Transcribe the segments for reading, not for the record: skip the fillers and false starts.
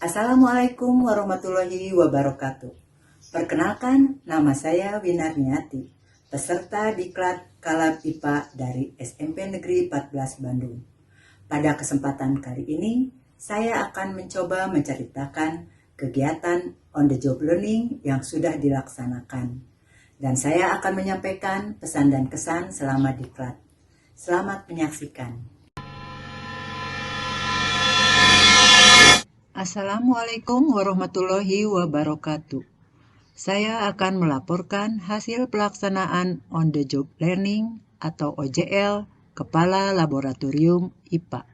Assalamualaikum warahmatullahi wabarakatuh. Perkenalkan, nama saya Winarniati, peserta Diklat Kalab IPA dari SMP Negeri 14 Bandung. Pada kesempatan kali ini, saya akan mencoba menceritakan kegiatan on the job learning yang sudah dilaksanakan. Dan saya akan menyampaikan pesan dan kesan selama Diklat. Selamat menyaksikan. Assalamualaikum warahmatullahi wabarakatuh. Saya akan melaporkan hasil pelaksanaan on the job learning atau OJL Kepala Laboratorium IPA.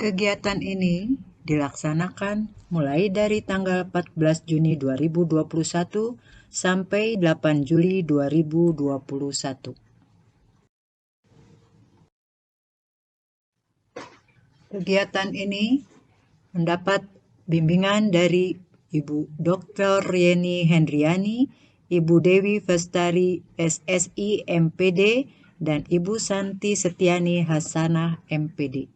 Kegiatan ini dilaksanakan mulai dari tanggal 14 Juni 2021 sampai 8 Juli 2021. Kegiatan ini mendapat bimbingan dari Ibu Dr. Yeni Hendriani, Ibu Dewi Festari SSI MPD, dan Ibu Santi Setiani Hasanah MPD.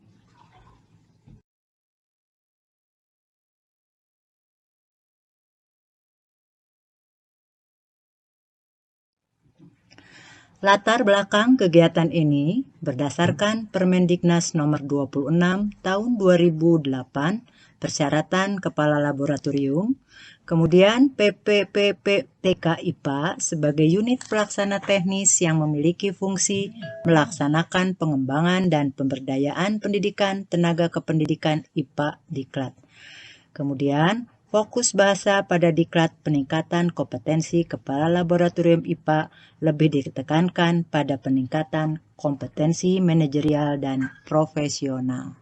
Latar belakang kegiatan ini berdasarkan Permendiknas nomor 26 tahun 2008, persyaratan kepala laboratorium, kemudian PPPPTK IPA sebagai unit pelaksana teknis yang memiliki fungsi melaksanakan pengembangan dan pemberdayaan pendidikan tenaga kependidikan IPA Diklat. Kemudian, fokus bahasa pada Diklat peningkatan kompetensi kepala laboratorium IPA lebih ditekankan pada peningkatan kompetensi manajerial dan profesional.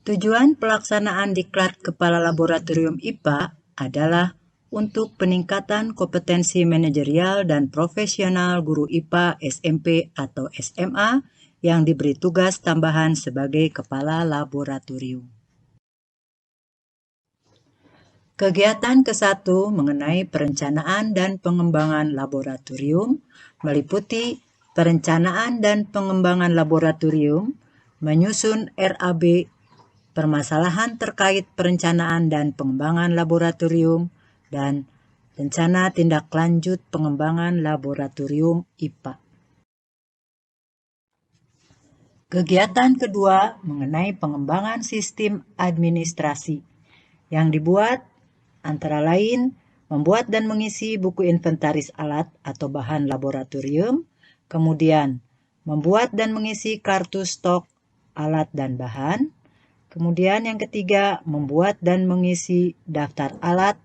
Tujuan pelaksanaan Diklat kepala laboratorium IPA adalah untuk peningkatan kompetensi manajerial dan profesional guru IPA SMP atau SMA yang diberi tugas tambahan sebagai kepala laboratorium. Kegiatan ke-1 mengenai perencanaan dan pengembangan laboratorium meliputi perencanaan dan pengembangan laboratorium, menyusun RAB, permasalahan terkait perencanaan dan pengembangan laboratorium, dan rencana tindak lanjut pengembangan laboratorium IPA. Kegiatan kedua mengenai pengembangan sistem administrasi yang dibuat antara lain membuat dan mengisi buku inventaris alat atau bahan laboratorium, kemudian membuat dan mengisi kartu stok alat dan bahan, kemudian yang ketiga membuat dan mengisi daftar alat,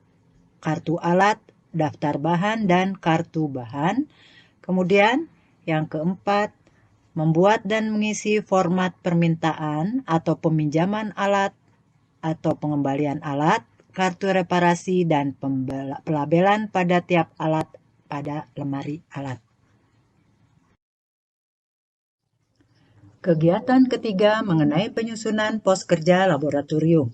kartu alat, daftar bahan, dan kartu bahan, kemudian yang keempat membuat dan mengisi format permintaan atau peminjaman alat atau pengembalian alat, kartu reparasi, dan pelabelan pada tiap alat pada lemari alat. Kegiatan ketiga mengenai penyusunan pos kerja laboratorium.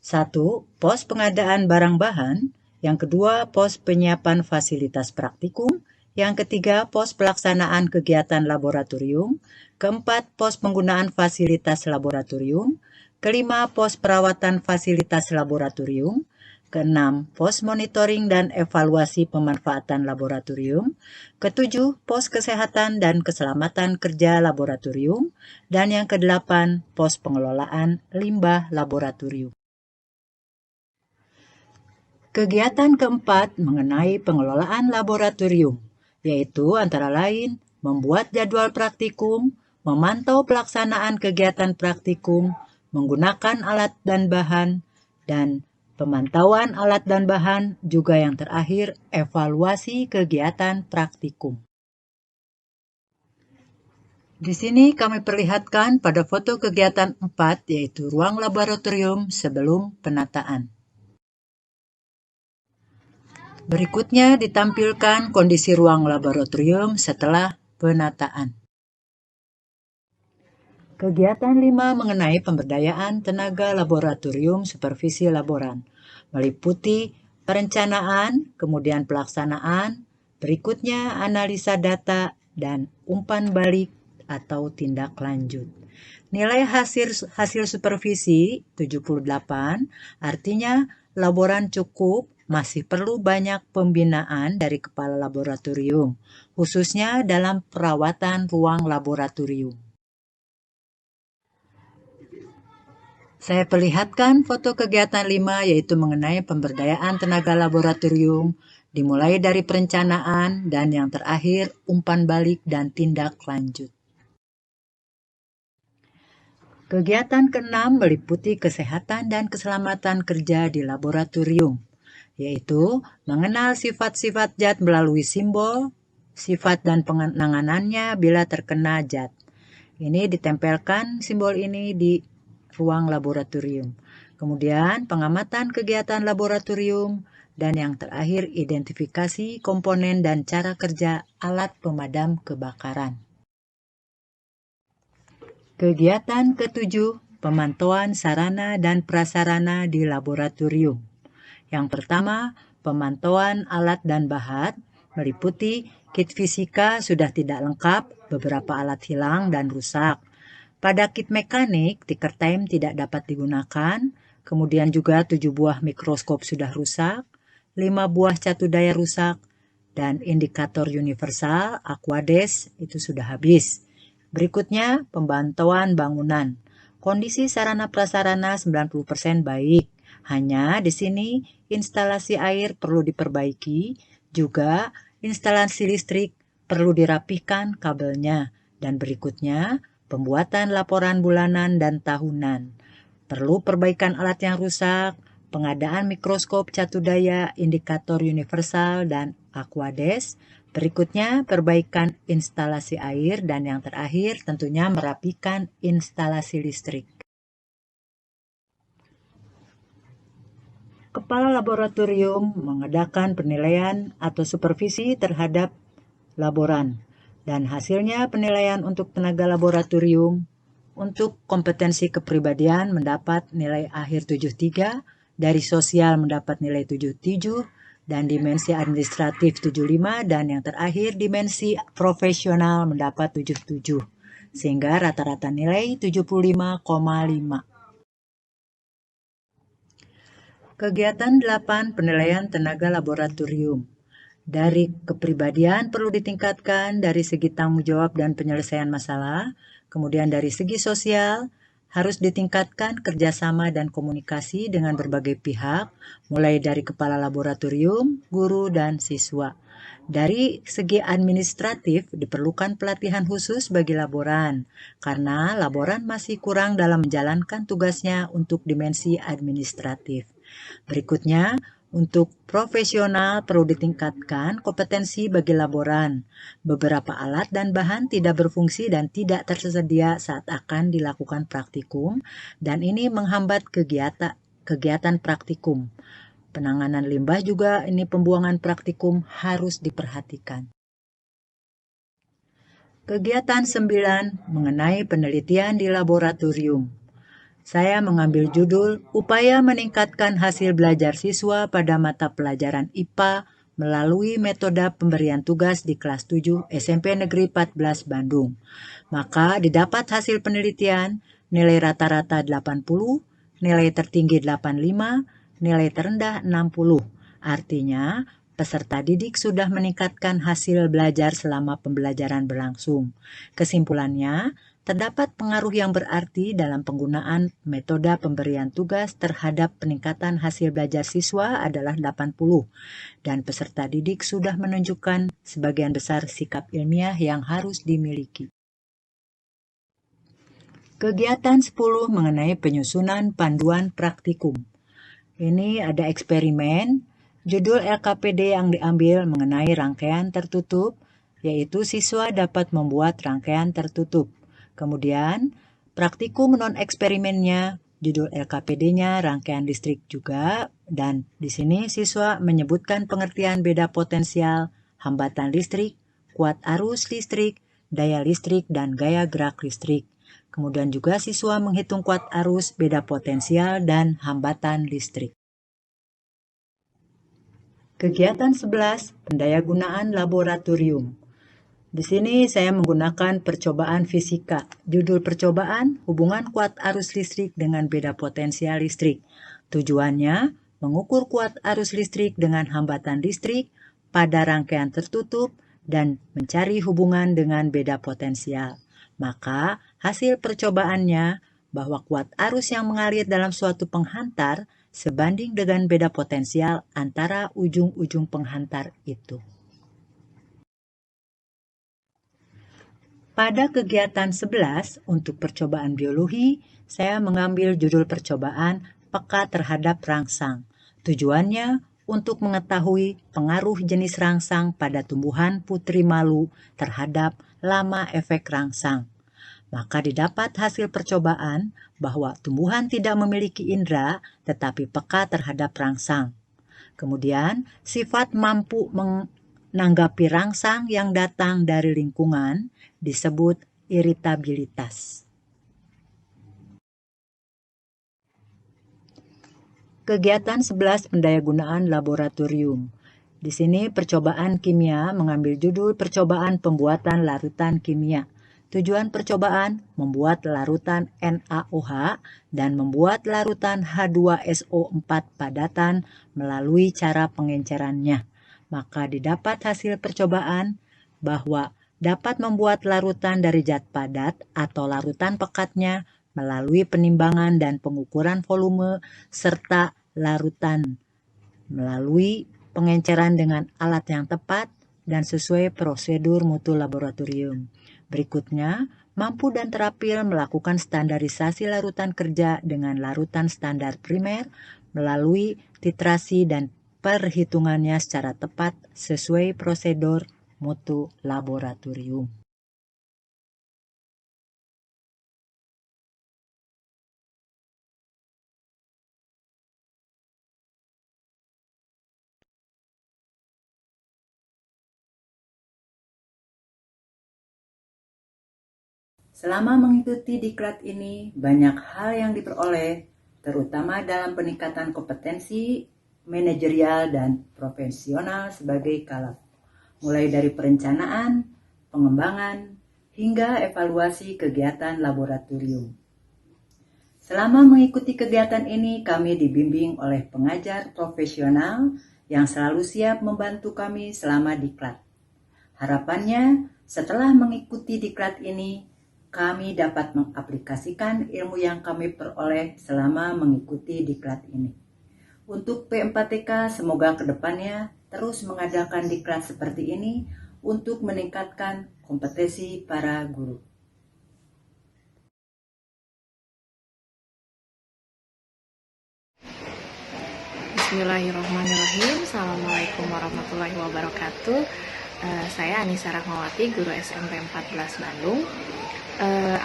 1. Pos pengadaan barang bahan. Yang kedua, pos penyiapan fasilitas praktikum. Yang ketiga, pos pelaksanaan kegiatan laboratorium. Keempat, pos penggunaan fasilitas laboratorium. Kelima, pos perawatan fasilitas laboratorium. Keenam, pos monitoring dan evaluasi pemanfaatan laboratorium. Ketujuh, pos kesehatan dan keselamatan kerja laboratorium. Dan yang kedelapan, pos pengelolaan limbah laboratorium. Kegiatan keempat mengenai pengelolaan laboratorium, yaitu antara lain membuat jadwal praktikum, memantau pelaksanaan kegiatan praktikum, menggunakan alat dan bahan, dan pemantauan alat dan bahan, juga yang terakhir evaluasi kegiatan praktikum. Di sini kami perlihatkan pada foto kegiatan 4, yaitu ruang laboratorium sebelum penataan. Berikutnya ditampilkan kondisi ruang laboratorium setelah penataan. Kegiatan 5 mengenai pemberdayaan tenaga laboratorium supervisi laboran, meliputi perencanaan, kemudian pelaksanaan, berikutnya analisa data, dan umpan balik atau tindak lanjut. Nilai hasil supervisi 78, artinya laboran cukup, masih perlu banyak pembinaan dari kepala laboratorium, khususnya dalam perawatan ruang laboratorium. Saya perlihatkan foto kegiatan 5, yaitu mengenai pemberdayaan tenaga laboratorium, dimulai dari perencanaan, dan yang terakhir umpan balik dan tindak lanjut. Kegiatan ke-6 meliputi kesehatan dan keselamatan kerja di laboratorium, yaitu mengenal sifat-sifat zat melalui simbol, sifat dan penanganannya bila terkena zat. Ini ditempelkan simbol ini di ruang laboratorium. Kemudian pengamatan kegiatan laboratorium, dan yang terakhir identifikasi komponen dan cara kerja alat pemadam kebakaran. Kegiatan ke-7, pemantauan sarana dan prasarana di laboratorium. Yang pertama, pemantauan alat dan bahan, meliputi kit fisika sudah tidak lengkap, beberapa alat hilang dan rusak. Pada kit mekanik, ticker time tidak dapat digunakan, kemudian juga 7 buah mikroskop sudah rusak, 5 buah catu daya rusak, dan indikator universal, Aquades, itu sudah habis. Berikutnya, pembantauan bangunan. Kondisi sarana prasarana 90% baik. Hanya di sini instalasi air perlu diperbaiki, juga instalasi listrik perlu dirapihkan kabelnya. Dan berikutnya, pembuatan laporan bulanan dan tahunan. Perlu perbaikan alat yang rusak, pengadaan mikroskop catu daya, indikator universal, dan Aquades. Berikutnya, perbaikan instalasi air, dan yang terakhir tentunya merapikan instalasi listrik. Kepala laboratorium mengadakan penilaian atau supervisi terhadap laboran, dan hasilnya penilaian untuk tenaga laboratorium. Untuk kompetensi kepribadian mendapat nilai akhir 73, dari sosial mendapat nilai 77, dan dimensi administratif 75, dan yang terakhir dimensi profesional mendapat 77, sehingga rata-rata nilai 75,5. Kegiatan 8, penilaian tenaga laboratorium. Dari kepribadian perlu ditingkatkan dari segi tanggung jawab dan penyelesaian masalah, kemudian dari segi sosial harus ditingkatkan kerjasama dan komunikasi dengan berbagai pihak, mulai dari kepala laboratorium, guru, dan siswa. Dari segi administratif diperlukan pelatihan khusus bagi laboran, karena laboran masih kurang dalam menjalankan tugasnya untuk dimensi administratif. Berikutnya, untuk profesional perlu ditingkatkan kompetensi bagi laboran. Beberapa alat dan bahan tidak berfungsi dan tidak tersedia saat akan dilakukan praktikum, dan ini menghambat kegiatan praktikum. Penanganan limbah juga ini pembuangan praktikum harus diperhatikan. Kegiatan 9 mengenai penelitian di laboratorium. Saya mengambil judul Upaya Meningkatkan Hasil Belajar Siswa pada Mata Pelajaran IPA melalui Metode Pemberian Tugas di Kelas 7 SMP Negeri 14 Bandung. Maka didapat hasil penelitian nilai rata-rata 80, nilai tertinggi 85, nilai terendah 60. Artinya, peserta didik sudah meningkatkan hasil belajar selama pembelajaran berlangsung. Kesimpulannya, terdapat pengaruh yang berarti dalam penggunaan metode pemberian tugas terhadap peningkatan hasil belajar siswa adalah 80, dan peserta didik sudah menunjukkan sebagian besar sikap ilmiah yang harus dimiliki. Kegiatan 10 mengenai penyusunan panduan praktikum. Ini ada eksperimen, judul LKPD yang diambil mengenai rangkaian tertutup, yaitu siswa dapat membuat rangkaian tertutup. Kemudian, praktikum non-eksperimennya, judul LKPD-nya rangkaian listrik juga, dan di sini siswa menyebutkan pengertian beda potensial, hambatan listrik, kuat arus listrik, daya listrik, dan gaya gerak listrik. Kemudian juga siswa menghitung kuat arus, beda potensial, dan hambatan listrik. Kegiatan 11, pendayagunaan laboratorium. Di sini saya menggunakan percobaan fisika. Judul percobaan, hubungan kuat arus listrik dengan beda potensial listrik. Tujuannya, mengukur kuat arus listrik dengan hambatan listrik pada rangkaian tertutup dan mencari hubungan dengan beda potensial. Maka, hasil percobaannya bahwa kuat arus yang mengalir dalam suatu penghantar sebanding dengan beda potensial antara ujung-ujung penghantar itu. Pada kegiatan 11 untuk percobaan biologi, saya mengambil judul percobaan peka terhadap rangsang. Tujuannya untuk mengetahui pengaruh jenis rangsang pada tumbuhan putri malu terhadap lama efek rangsang. Maka didapat hasil percobaan bahwa tumbuhan tidak memiliki indera tetapi peka terhadap rangsang. Kemudian, sifat mampu menanggapi rangsang yang datang dari lingkungan disebut iritabilitas. Kegiatan 11 pendayagunaan laboratorium. Di sini percobaan kimia mengambil judul percobaan pembuatan larutan kimia. Tujuan percobaan membuat larutan NaOH dan membuat larutan H2SO4 padatan melalui cara pengencerannya. Maka didapat hasil percobaan bahwa dapat membuat larutan dari zat padat atau larutan pekatnya melalui penimbangan dan pengukuran volume serta larutan melalui pengenceran dengan alat yang tepat dan sesuai prosedur mutu laboratorium. Berikutnya, mampu dan terampil melakukan standarisasi larutan kerja dengan larutan standar primer melalui titrasi dan perhitungannya secara tepat sesuai prosedur mutu laboratorium. Selama mengikuti diklat ini, banyak hal yang diperoleh, terutama dalam peningkatan kompetensi manajerial dan profesional sebagai kalaf, mulai dari perencanaan, pengembangan, hingga evaluasi kegiatan laboratorium. Selama mengikuti kegiatan ini, kami dibimbing oleh pengajar profesional yang selalu siap membantu kami selama diklat. Harapannya, setelah mengikuti diklat ini, kami dapat mengaplikasikan ilmu yang kami peroleh selama mengikuti diklat ini. Untuk P4TK, semoga kedepannya terus mengadakan diklat seperti ini untuk meningkatkan kompetensi para guru. Bismillahirrahmanirrahim. Assalamualaikum warahmatullahi wabarakatuh. Saya Anissa Rahmawati, guru SMP 14 Bandung.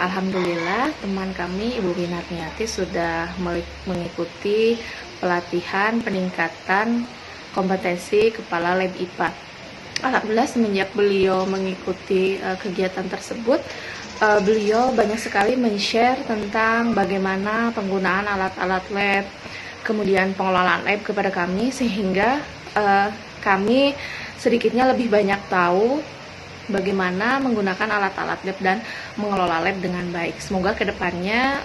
Alhamdulillah teman kami Ibu Winarniati sudah mengikuti pelatihan peningkatan kompetensi kepala lab IPA. Alhamdulillah semenjak beliau mengikuti kegiatan tersebut, beliau banyak sekali men-share tentang bagaimana penggunaan alat-alat lab, kemudian pengelolaan lab kepada kami, sehingga kami sedikitnya lebih banyak tahu bagaimana menggunakan alat-alat lab dan mengelola lab dengan baik. Semoga kedepannya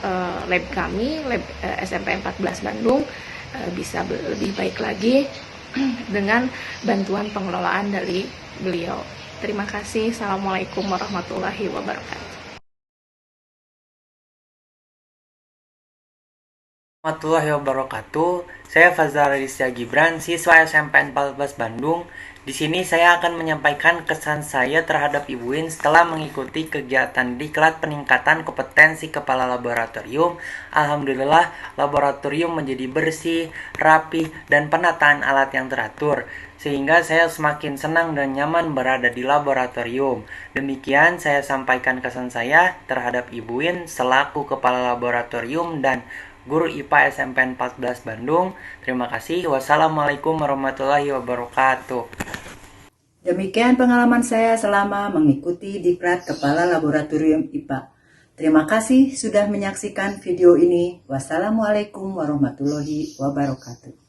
lab kami, lab SMP 14 Bandung, bisa lebih baik lagi dengan bantuan pengelolaan dari beliau. Terima kasih. Assalamualaikum warahmatullahi wabarakatuh. Warahmatullahi wabarakatuh. Saya Fazal Raditya Gibran, siswa SMP 14 Bandung. Di sini saya akan menyampaikan kesan saya terhadap Ibu Win setelah mengikuti kegiatan diklat peningkatan kompetensi kepala laboratorium. Alhamdulillah, laboratorium menjadi bersih, rapi, dan penataan alat yang teratur, sehingga saya semakin senang dan nyaman berada di laboratorium. Demikian saya sampaikan kesan saya terhadap Ibu Win selaku kepala laboratorium dan guru IPA SMP 14 Bandung. Terima kasih. Wassalamualaikum warahmatullahi wabarakatuh. Demikian pengalaman saya selama mengikuti diklat kepala laboratorium IPA. Terima kasih sudah menyaksikan video ini. Wassalamualaikum warahmatullahi wabarakatuh.